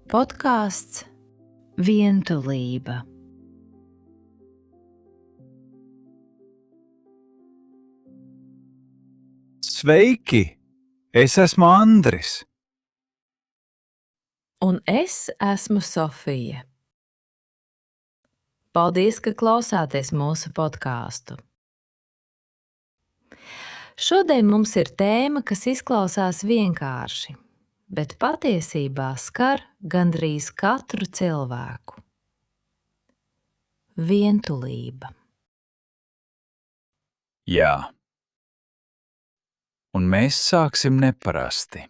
Podkāsts Vientulība. Sveiki! Es esmu Andris. Un es esmu Sofija. Paldies, ka klausāties mūsu podkāstu. Šodien mums ir tēma, kas izklausās vienkārši, bet patiesībā skar gandrīz katru cilvēku. Vientulība. Jā. Un mēs sāksim neparasti.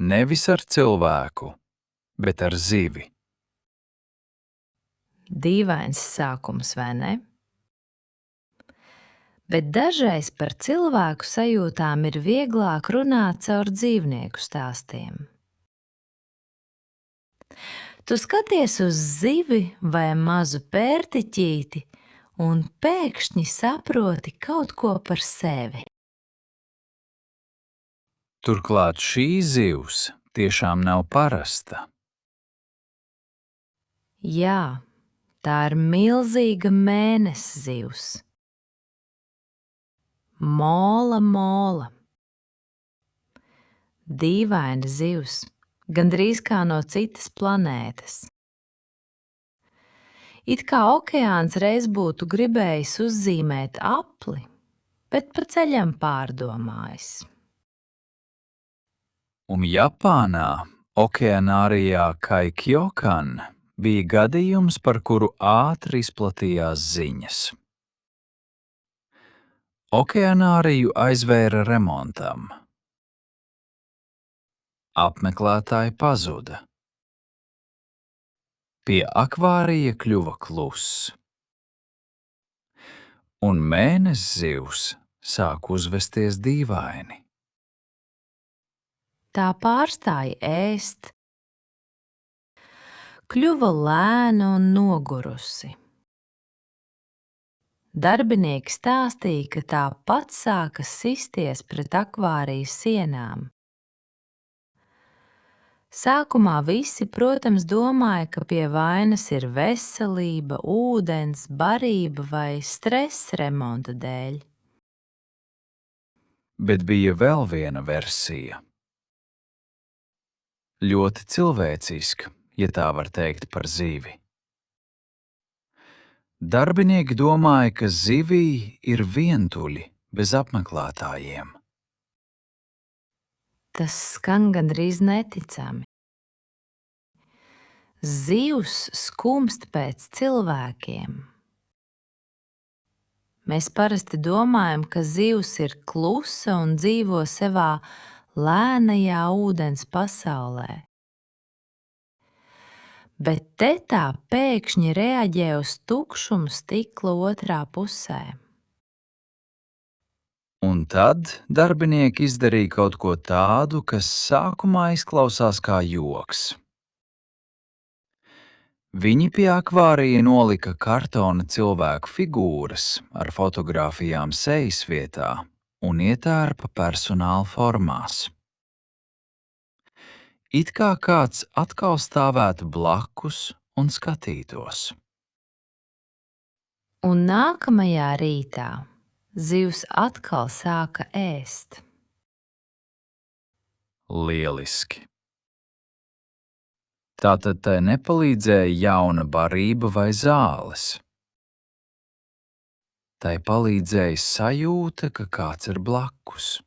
Nevis ar cilvēku, bet ar zivi. Dīvains sākums, vai ne? Bet dažreiz par cilvēku sajūtām ir vieglāk runāt caur dzīvnieku stāstiem. Tu skaties uz zivi vai mazu pērtiķīti un pēkšņi saproti kaut ko par sevi. Turklāt šī zivs tiešām nav parasta. Jā, tā ir milzīga mēness zivs. Mola. Dīvaina zivs, gandrīz kā no citas planētas. It kā okeāns reiz būtu gribējis uzzīmēt apli, bet pa ceļam pārdomājis. Un Japānā, Okeanārijā Kaikjokan, bija gadījums, par kuru ātri izplatījās ziņas. Okeanāriju aizvēra remontam. Apmeklētāji pazuda. Pie akvārija kļuva kluss. Un mēness zivs sāk uzvesties dīvaini. Tā pārstāja ēst, kļuva lēna un nogurusi. Darbinieki stāstīja, ka tā pats sāka sisties pret akvārijas sienām. Sākumā visi, protams, domāja, ka pie vainas ir veselība, ūdens, barība vai stress remonta dēļ. Bet bija vēl viena versija. Ļoti cilvēciska, ja tā var teikt par zivi. Darbinieki domāja, ka zivī ir vientuļi bez apmeklētājiem. Tas skan gandrīz neticami. Zivs skumst pēc cilvēkiem. Mēs parasti domājam, ka zivs ir klusa un dzīvo savā lēnajā ūdens pasaulē. Bet te tā pēkšņi reaģē uz tukšumu stikla otrā pusē. Un tad darbinieki izdarīja kaut ko tādu, kas sākumā izklausās kā joks. Viņi pie akvārija nolika kartona cilvēku figūras ar fotogrāfijām sejas vietā un ietērpa personāla formās. It kā kāds atkal stāvētu blakus un skatītos. Un nākamajā rītā zivs atkal sāka ēst. Lieliski! Tātad tai nepalīdzēja jauna barība vai zāles. Tai palīdzēja sajūta, ka kāds ir blakus.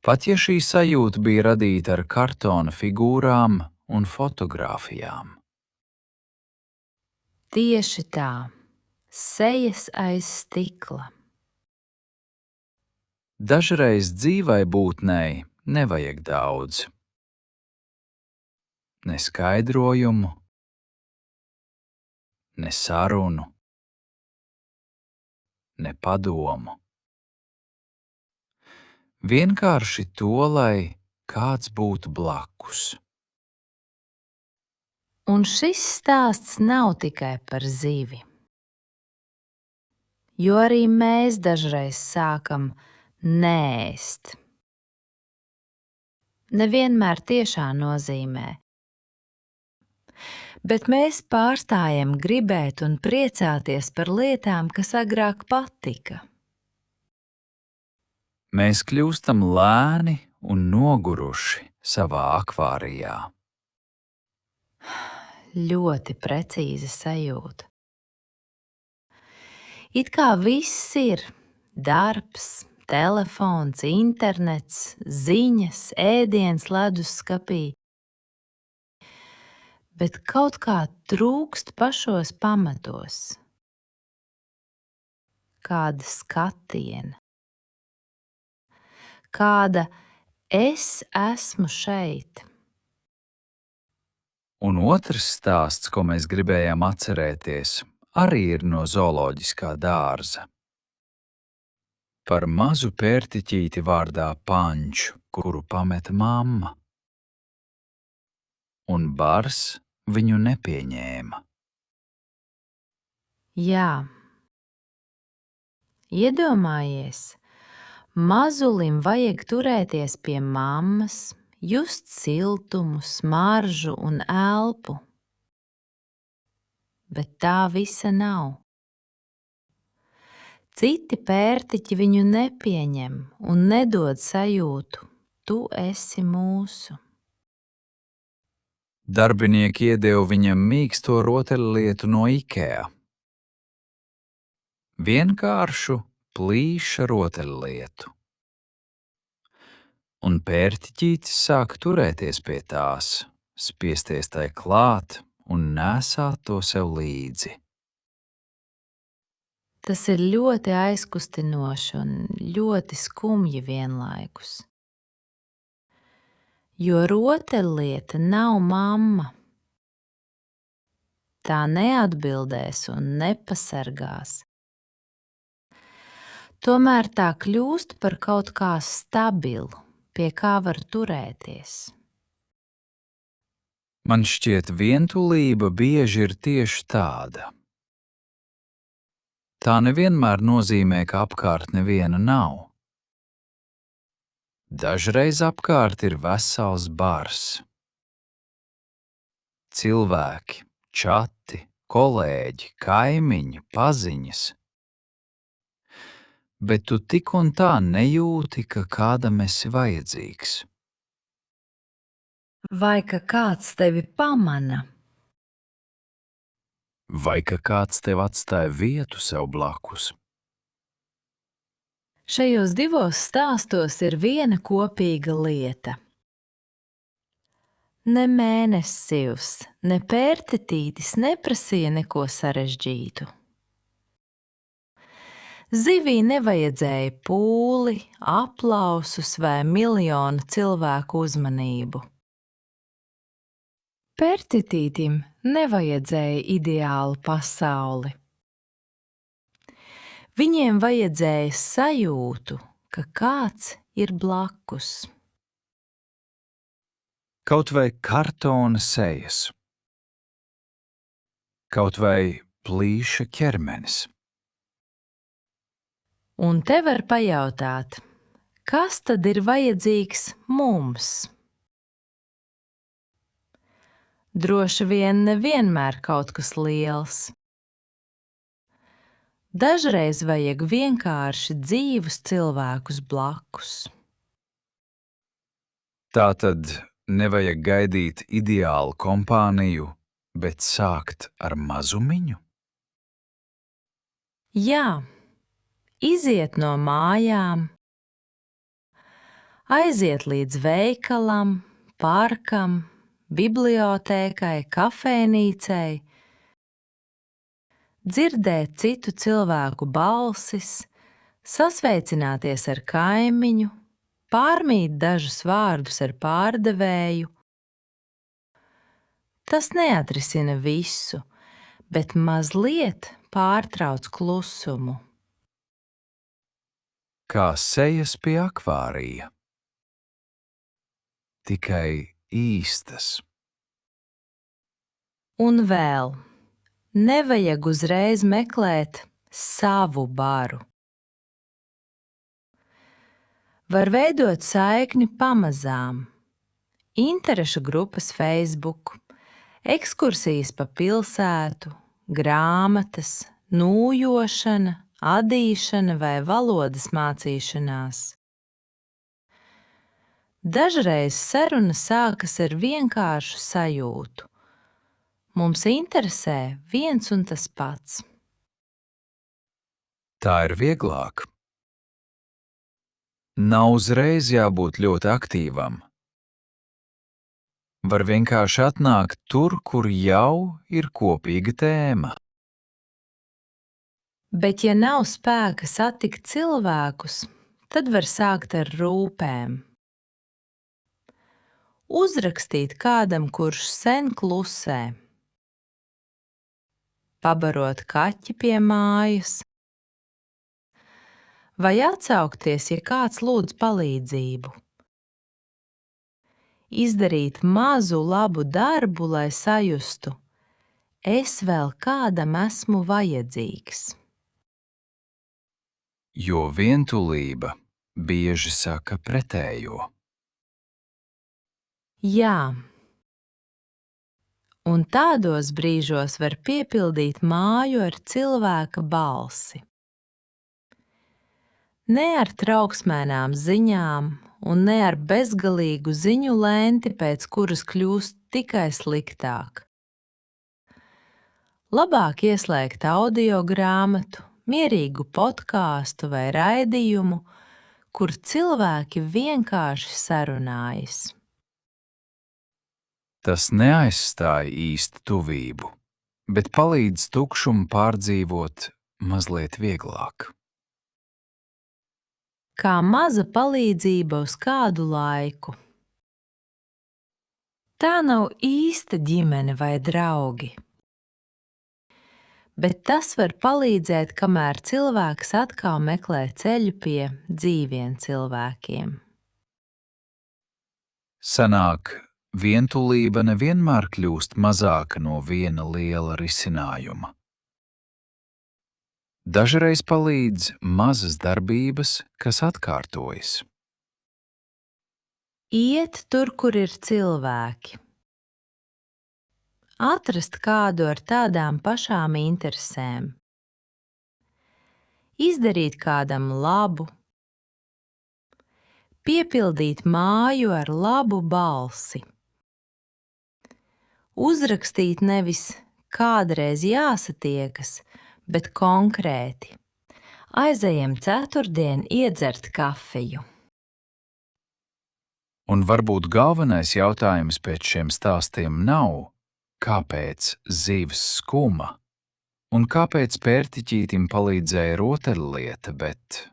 Pat ja šī sajūta bija radīta ar kartona figūrām un fotogrāfijām. Tieši tā, sejas aiz stikla. Dažreiz dzīvai būtnei nevajag daudz. Ne skaidrojumu, ne sarunu, ne padomu. Vienkārši to, lai kāds būtu blakus. Un šis stāsts nav tikai par zivi. Jo arī mēs dažreiz sākam neēst. nevienmēr tiešā nozīmē. Bet mēs pārstājam gribēt un priecāties par lietām, kas agrāk patika. Mēs kļūstam lēni un noguruši savā akvārijā. Ļoti precīza sajūta. It kā viss ir darbs, telefons, internets, ziņas, ēdiens leduskapī, bet kaut kā trūkst pašos pamatos. Kāda skatiena, kāda es esmu šeit. Un otrs stāsts, ko mēs gribējām atcerēties, arī ir no zooloģiskā dārza. Par mazu pērtiķīti vārdā Panču, kuru pameta mamma. Un bars viņu nepieņēma. Jā, iedomājies, mazulim vajag turēties pie mammas, just siltumu, smaržu un elpu. Bet tā visa nav. Citi pērtiķi viņu nepieņem un nedod sajūtu, tu esi mūsu. Darbinieki iedeva viņam mīksto rotaļlietu no IKEA. Vienkāršu plīša rotaļlietu. Un pērtiķītis sāk turēties pie tās, spiesties tai klāt un nesāt to sev līdzi. Tas ir ļoti aizkustinoši un ļoti skumji vienlaikus. Jo rotaļlieta nav mamma. Tā neatbildēs un nepasargās. Tomēr tā kļūst par kaut kā stabilu, pie kā var turēties. Man šķiet, vientulība bieži ir tieši tāda. Tā nevienmēr nozīmē, ka apkārt neviena nav. Dažreiz apkārt ir vesels bars. Cilvēki, čati, kolēģi, kaimiņi, paziņas. Bet tu tik un tā nejūti, ka kādam esi vajadzīgs. Vai ka kāds tevi pamana? Vai ka kāds tev atstāja vietu sev blakus. Šajos divos stāstos ir viena kopīga lieta. Ne mēnessivs, ne pērtiķītis neprasīja neko sarežģītu. Zivī nevajadzēja pūli, aplausus vai miljonu cilvēku uzmanību. Pērtiķītim nevajadzēja ideālu pasauli. Viņiem vajadzēja sajūtu, ka kāds ir blakus. Kaut vai kartona sejas. Kaut vai plīša ķermenis. Un te var pajautāt, kas tad ir vajadzīgs mums? Droši vien nevienmēr kaut kas liels. Dažreiz vajag vienkārši dzīvus cilvēkus blakus. Tātad nevajag gaidīt ideālu kompāniju, bet sākt ar mazumiņu? Jā, iziet no mājām, aiziet līdz veikalam, parkam, bibliotēkai, kafejnīcai, dzirdēt citu cilvēku balsis, sasveicināties ar kaimiņu, pārmīt dažus vārdus ar pārdevēju. Tas neatrisina visu, bet mazliet pārtrauc klusumu. Kā sejas pie akvārija. Tikai īstas. Un vēl, nevajag uzreiz meklēt savu baru. Var veidot saikni pamazām, interešu grupas Facebook, ekskursijas pa pilsētu, grāmatas, nūjošana, adīšana vai valodas mācīšanās. Dažreiz saruna sākas ar vienkāršu sajūtu. Mums interesē viens un tas pats. Tā ir vieglāk. Nav uzreiz jābūt ļoti aktīvam. Var vienkārši atnākt tur, kur jau ir kopīga tēma. Bet ja nav spēka satikt cilvēkus, tad var sākt ar rūpēm. Uzrakstīt kādam, kurš sen klusē. Pabarot kaķi pie mājas. Vai atsaukties, ja kāds lūdz palīdzību. Izdarīt mazu labu darbu, lai sajustu, es vēl kādam esmu vajadzīgs. Jo vientulība bieži saka pretējo. Jā. Un tādos brīžos var piepildīt māju ar cilvēka balsi. Ne ar trauksmēnām ziņām un ne ar bezgalīgu ziņu lenti, pēc kuras kļūst tikai sliktāk. Labāk ieslēgt audio grāmatu, mierīgu podkāstu vai raidījumu, kur cilvēki vienkārši sarunājas. Tas neaizstāja īstu tuvību, bet palīdz tukšumu pārdzīvot mazliet vieglāk. Kā maza palīdzība uz kādu laiku. Tā nav īsta ģimene vai draugi. Bet tas var palīdzēt, kamēr cilvēks atkal meklē ceļu pie dzīviem cilvēkiem. Sanāk, vientulība nevienmēr kļūst mazāka no viena liela risinājuma. Dažreiz palīdz mazas darbības, kas atkārtojas. Iet tur, kur ir cilvēki. Atrast kādu ar tādām pašām interesēm. Izdarīt kādam labu. Piepildīt māju ar labu balsi. Uzrakstīt nevis kādreiz jāsatiekas, bet konkrēti. Aizejam ceturtdien iedzert kafiju. Un varbūt galvenais jautājums pēc šiem stāstiem nav, kāpēc zivs skuma un kāpēc pērtiķītim palīdzēja rotaļlieta, bet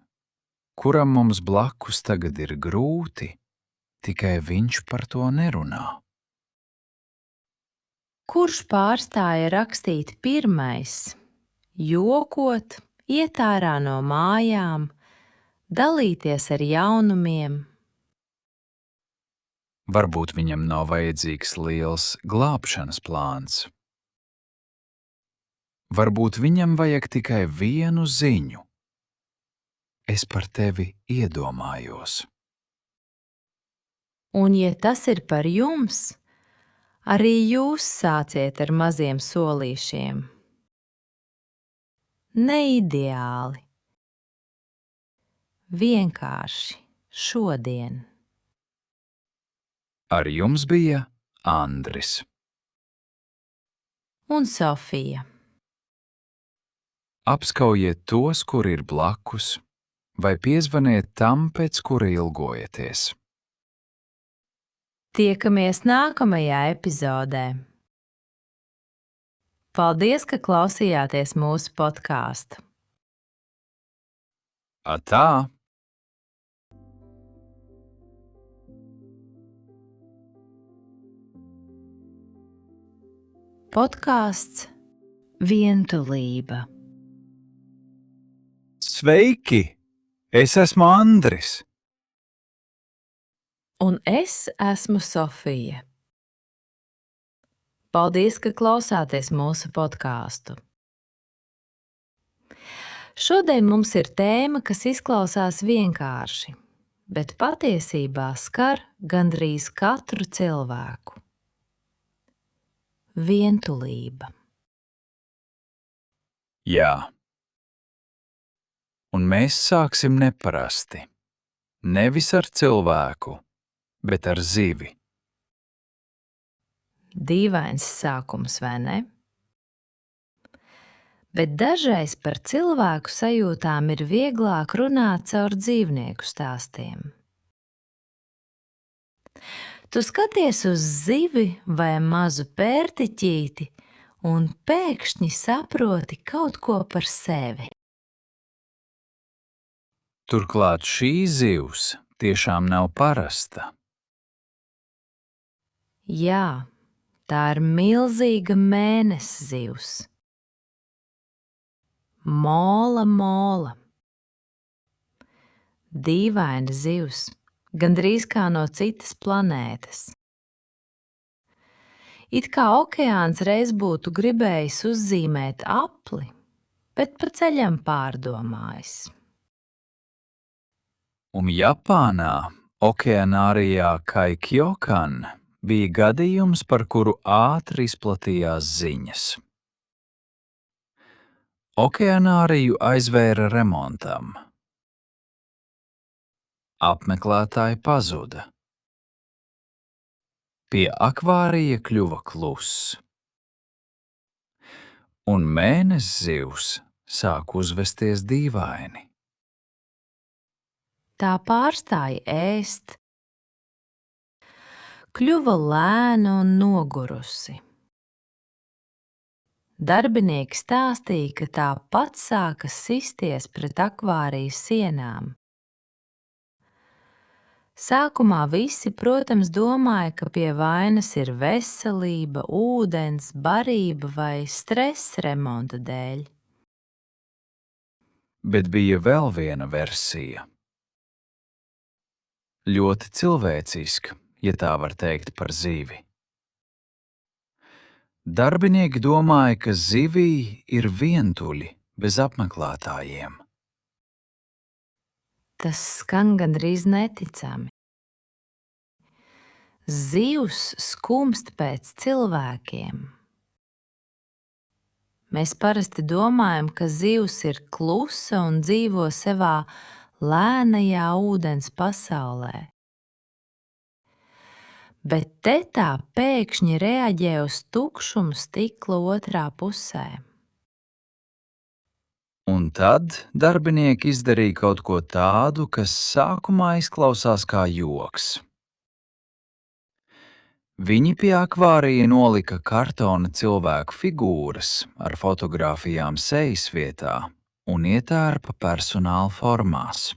kuram mums blakus tagad ir grūti, tikai viņš par to nerunā. Kurš pārstāja rakstīt pirmais? Jokot, iet ārā no mājām, dalīties ar jaunumiem. Varbūt viņam nav vajadzīgs liels glābšanas plāns. Varbūt viņam vajag tikai vienu ziņu. Es par tevi iedomājos. Un ja tas ir par jums, arī jūs sāciet ar maziem solīšiem. Neideāli. Vienkārši šodien. Ar jums bija Andris Un Sofija. Apskaujiet tos, kuri ir blakus, vai piezvaniet tam, pēc kura ilgojaties. Tiekamies nākamajā epizodē. Paldies, ka klausījāties mūsu podkāstu. Atā! Podkāsts Vientulība. Sveiki! Es esmu Andris. Un es esmu Sofija. Paldies, ka klausāties mūsu podkāstu. Šodien mums ir tēma, kas izklausās vienkārši, bet patiesībā skar gandrīz katru cilvēku. Vientulība. Jā. Un mēs sāksim neparasti. Nevis ar cilvēku, bet ar zivi. Dīvains sākums, vai ne? Bet dažreiz par cilvēku sajūtām ir vieglāk runāt caur dzīvnieku stāstiem. Tu skaties uz zivi vai mazu pērtiķīti un pēkšņi saproti kaut ko par sevi. Turklāt šī zivs tiešām nav parasta. Jā, tā ir milzīga mēness zivs. Mola. Dīvaina zivs, gandrīz kā no citas planētas. It kā okeāns reiz būtu gribējis uzzīmēt apli, bet pa ceļam pārdomājis. Un Japānā, Okeanārijā Kaikjokan, bija gadījums, par kuru ātri izplatījās ziņas. Okeanāriju aizvēra remontam. Apmeklētāji pazuda. Pie akvārija kļuva kluss. Un mēness zivs sāk uzvesties dīvaini. Tā pārstāja ēst, kļuva lēna un nogurusi. Darbinieki stāstīja, ka tā pats sāka sisties pret akvārijas sienām. Sākumā visi, protams, domāja, ka pie vainas ir veselība, ūdens, barība vai stress remonta dēļ. Bet bija vēl viena versija. Ļoti cilvēciska, ja tā var teikt par zivi. Darbinieki domāja, ka zivī ir vientuļi bez apmeklētājiem. Tas skan gandrīz neticami. Zivs skumst pēc cilvēkiem. Mēs parasti domājam, ka zivs ir klusa un dzīvo savā lēnajā ūdens pasaulē. Bet te tā pēkšņi reaģē uz tukšumu stikla otrā pusē. Un tad darbinieki izdarīja kaut ko tādu, kas sākumā izklausās kā joks. Viņi pie akvārija nolika kartona cilvēku figūras ar fotogrāfijām sejas vietā un ietērpa personāla formās.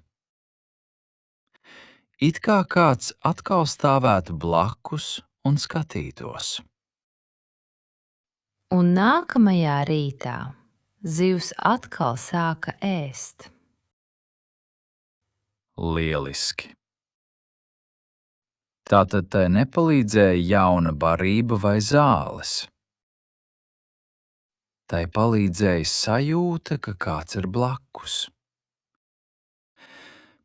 It kā kāds atkal stāvētu blakus un skatītos. Un nākamajā rītā zivs atkal sāka ēst. Lieliski! Tātad tai nepalīdzēja jauna barība vai zāles. Tai palīdzēja sajūta, ka kāds ir blakus.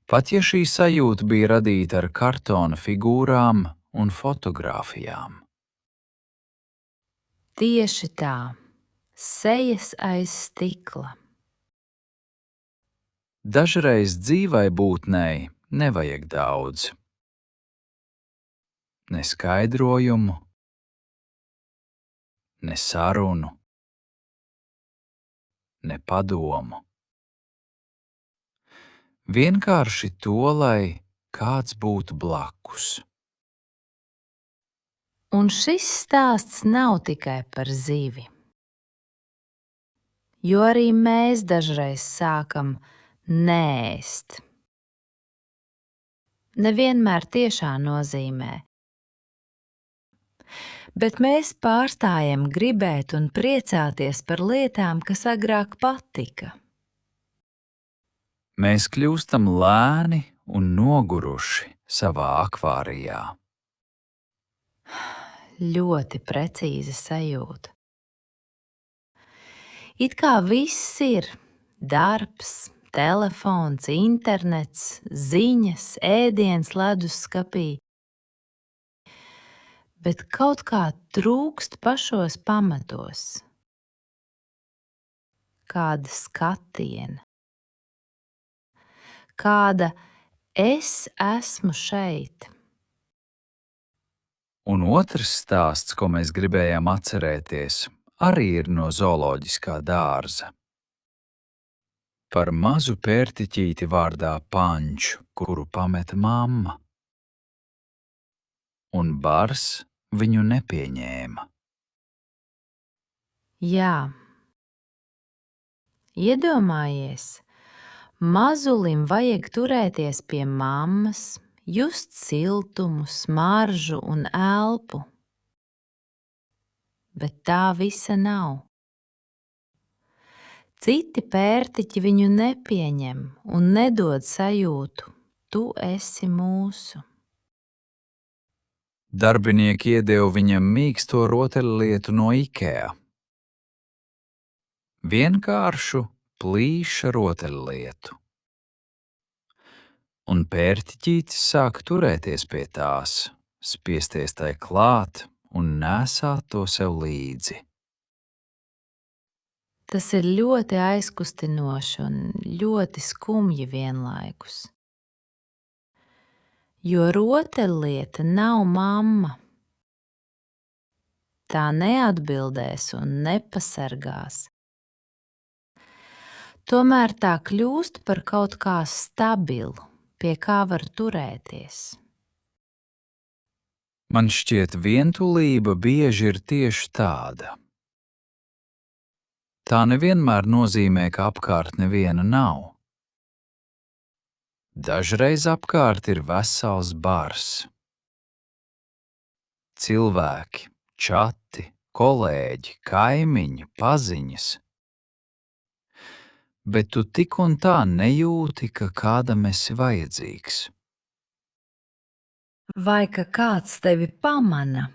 Pat ja šī sajūta bija radīta ar kartona figūrām un fotogrāfijām. Tieši tā, sejas aiz stikla. Dažreiz dzīvai būtnei nevajag daudz. Ne skaidrojumu, ne sarunu, ne padomu. Vienkārši to, lai kāds būtu blakus. Un šis stāsts nav tikai par zivi. Jo arī mēs dažreiz sākam neēst. Nevienmēr tiešā nozīmē. Bet mēs pārstājam gribēt un priecāties par lietām, kas agrāk patika. Mēs kļūstam lēni un noguruši savā akvārijā. Ļoti precīza sajūta. It kā viss ir darbs, telefons, internets, ziņas, ēdiens ledusskapī, bet kaut kā trūkst pašos pamatos. Kāda skatiena, kāda es esmu šeit. Un otrs stāsts, ko mēs gribējām atcerēties, arī ir no zooloģiskā dārza. Par mazu pērtiķīti vārdā Panču, kuru pameta mamma. Un bars viņu nepieņēma. Jā, iedomājies, mazulim vajag turēties pie mammas, just siltumu, smaržu un elpu. Bet tā visa nav. Citi pērtiķi viņu nepieņem un nedod sajūtu, tu esi mūsu. Darbinieki iedeva viņam mīksto rotaļlietu no IKEA. Vienkāršu plīša rotaļlietu. Un pērtiķītis sāk turēties pie tās, spiesties tai klāt un nēsāt to sev līdzi. Tas ir ļoti aizkustinoši un ļoti skumji vienlaikus. Jo rotaļlieta nav mamma. Tā neatbildēs un nepasargās. Tomēr tā kļūst par kaut kā stabilu, pie kā var turēties. Man šķiet, vientulība bieži ir tieši tāda. Tā nevienmēr nozīmē, ka apkārt neviena nav. Dažreiz apkārt ir vesels bars. Cilvēki, čati, kolēģi, kaimiņi, paziņas. Bet tu tik un tā nejūti, ka kādam esi vajadzīgs. Vai ka kāds tevi pamana?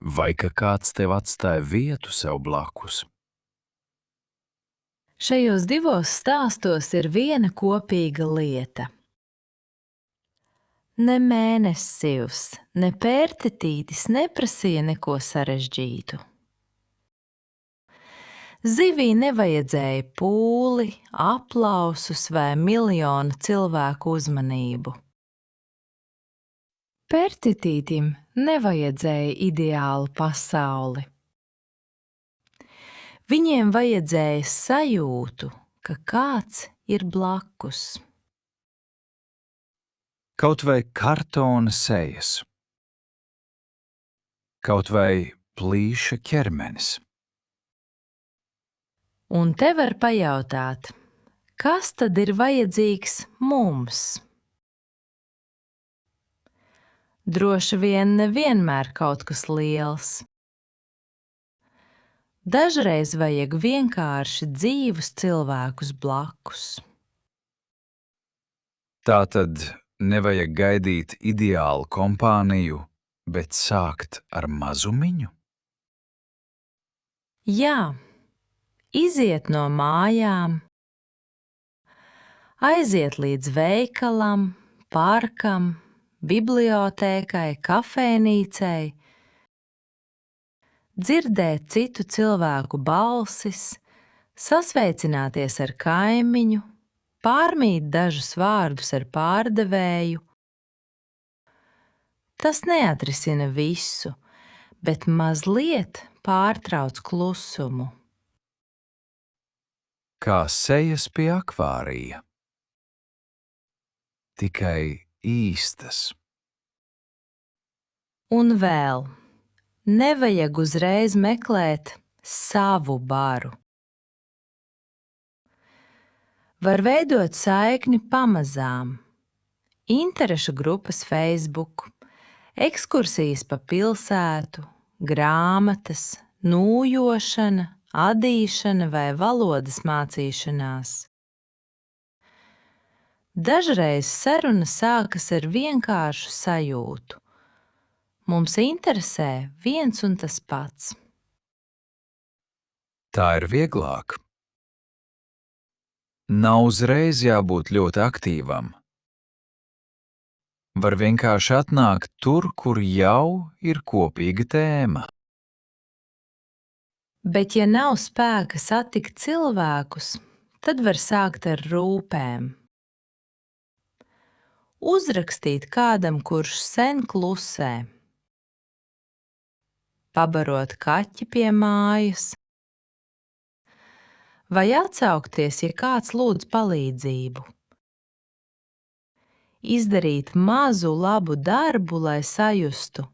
Vai ka kāds tev atstāja vietu sev blakus. Šajos divos stāstos ir viena kopīga lieta. Ne mēnessivs, ne pērtiķītis neprasīja neko sarežģītu. Zivī nevajadzēja pūli, aplausus vai miljonu cilvēku uzmanību. Pērtiķītim nevajadzēja ideālu pasauli. Viņiem vajadzēja sajūtu, ka kāds ir blakus. Kaut vai kartona sejas. Kaut vai plīša ķermenis. Un te var pajautāt, kas tad ir vajadzīgs mums? Droši vien nevienmēr kaut kas liels. Dažreiz vajag vienkārši dzīvus cilvēkus blakus. Tātad nevajag gaidīt ideālu kompāniju, bet sākt ar mazumiņu? Jā, iziet no mājām, aiziet līdz veikalam, parkam, bibliotēkai, kafejnīcai, dzirdēt citu cilvēku balsis, sasveicināties ar kaimiņu, pārmīt dažus vārdus ar pārdevēju. Tas neatrisina visu, bet mazliet pārtrauc klusumu. Kā sejas pie akvārija. Tikai īstas. Un vēl, nevajag uzreiz meklēt savu baru. Var veidot saikni pamazām. Interešu grupas Facebook, ekskursijas pa pilsētu, grāmatas, nūjošana, adīšana vai valodas mācīšanās. Dažreiz saruna sākas ar vienkāršu sajūtu. Mums interesē viens un tas pats. Tā ir vieglāk. Nav uzreiz jābūt ļoti aktīvam. Var vienkārši atnākt tur, kur jau ir kopīga tēma. Bet, ja nav spēka satikt cilvēkus, tad var sākt ar rūpēm. Uzrakstīt kādam, kurš sen klusē. Pabarot kaķi pie mājas. Vai atsaukties, ja kāds lūdz palīdzību. Izdarīt mazu labu darbu, lai sajustu,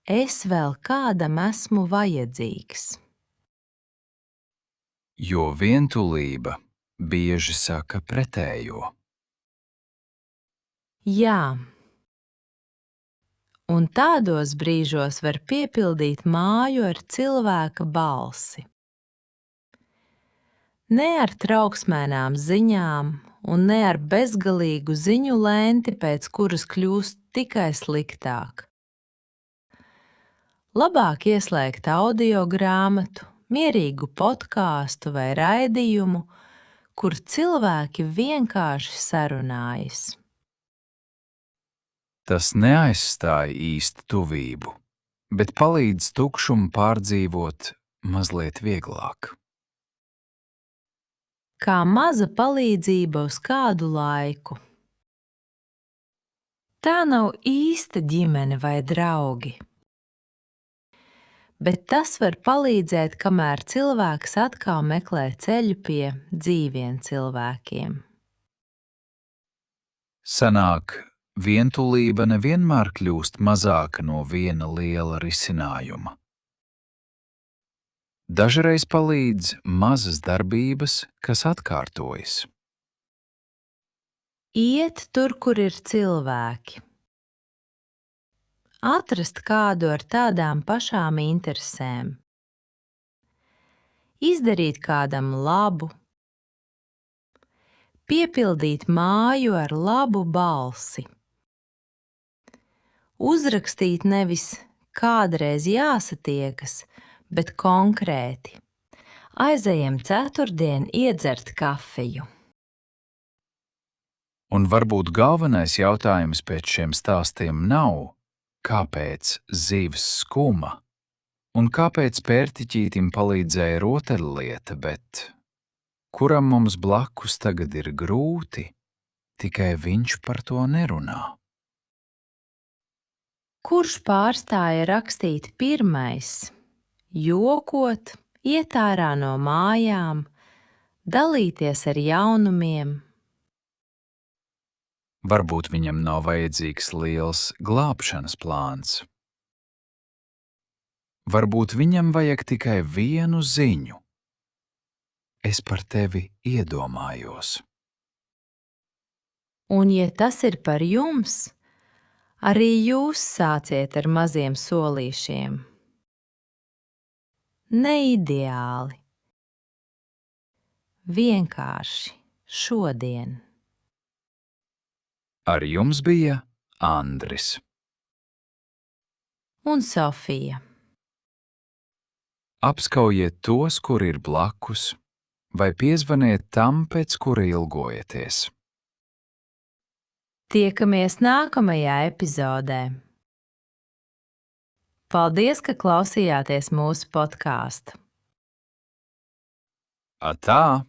es vēl kādam esmu vajadzīgs. Jo vientulība bieži saka pretējo. Jā. Un tādos brīžos var piepildīt māju ar cilvēka balsi. Ne ar trauksmēnām ziņām un ne ar bezgalīgu ziņu lenti, pēc kuras kļūst tikai sliktāk. Labāk ieslēgt audio grāmatu, mierīgu podkāstu vai raidījumu, kur cilvēki vienkārši sarunājas. Tas neaizstāja īstu tuvību, bet palīdz tukšumu pārdzīvot mazliet vieglāk. Kā maza palīdzība uz kādu laiku. Tā nav īsta ģimene vai draugi. Bet tas var palīdzēt, kamēr cilvēks atkal meklē ceļu pie dzīviem cilvēkiem. Sanāk, vientulība nevienmēr kļūst mazāka no viena liela risinājuma. Dažreiz palīdz mazas darbības, kas atkārtojas. Iet tur, kur ir cilvēki. Atrast kādu ar tādām pašām interesēm. Izdarīt kādam labu. Piepildīt māju ar labu balsi. Uzrakstīt nevis kādreiz jāsatiekas, bet konkrēti. Aizejam ceturtdien iedzert kafiju. Un varbūt galvenais jautājums pēc šiem stāstiem nav, kāpēc zivs skuma un kāpēc pērtiķītim palīdzēja rotaļlieta, bet kuram mums blakus tagad ir grūti, tikai viņš par to nerunā. Kurš pārstāja rakstīt pirmais? Jokot, iet ārā no mājām, dalīties ar jaunumiem. Varbūt viņam nav vajadzīgs liels glābšanas plāns. Varbūt viņam vajag tikai vienu ziņu. Es par tevi iedomājos. Un, ja tas ir par jums, arī jūs sāciet ar maziem solīšiem. Neideāli. Vienkārši šodien. Ar jums bija Andris Un Sofija. Apskaujiet tos, kuri ir blakus, vai piezvaniet tam, pēc kura ilgojaties. Tiekamies nākamajā epizodē. Paldies, ka klausījāties mūsu podkāstu. Atā!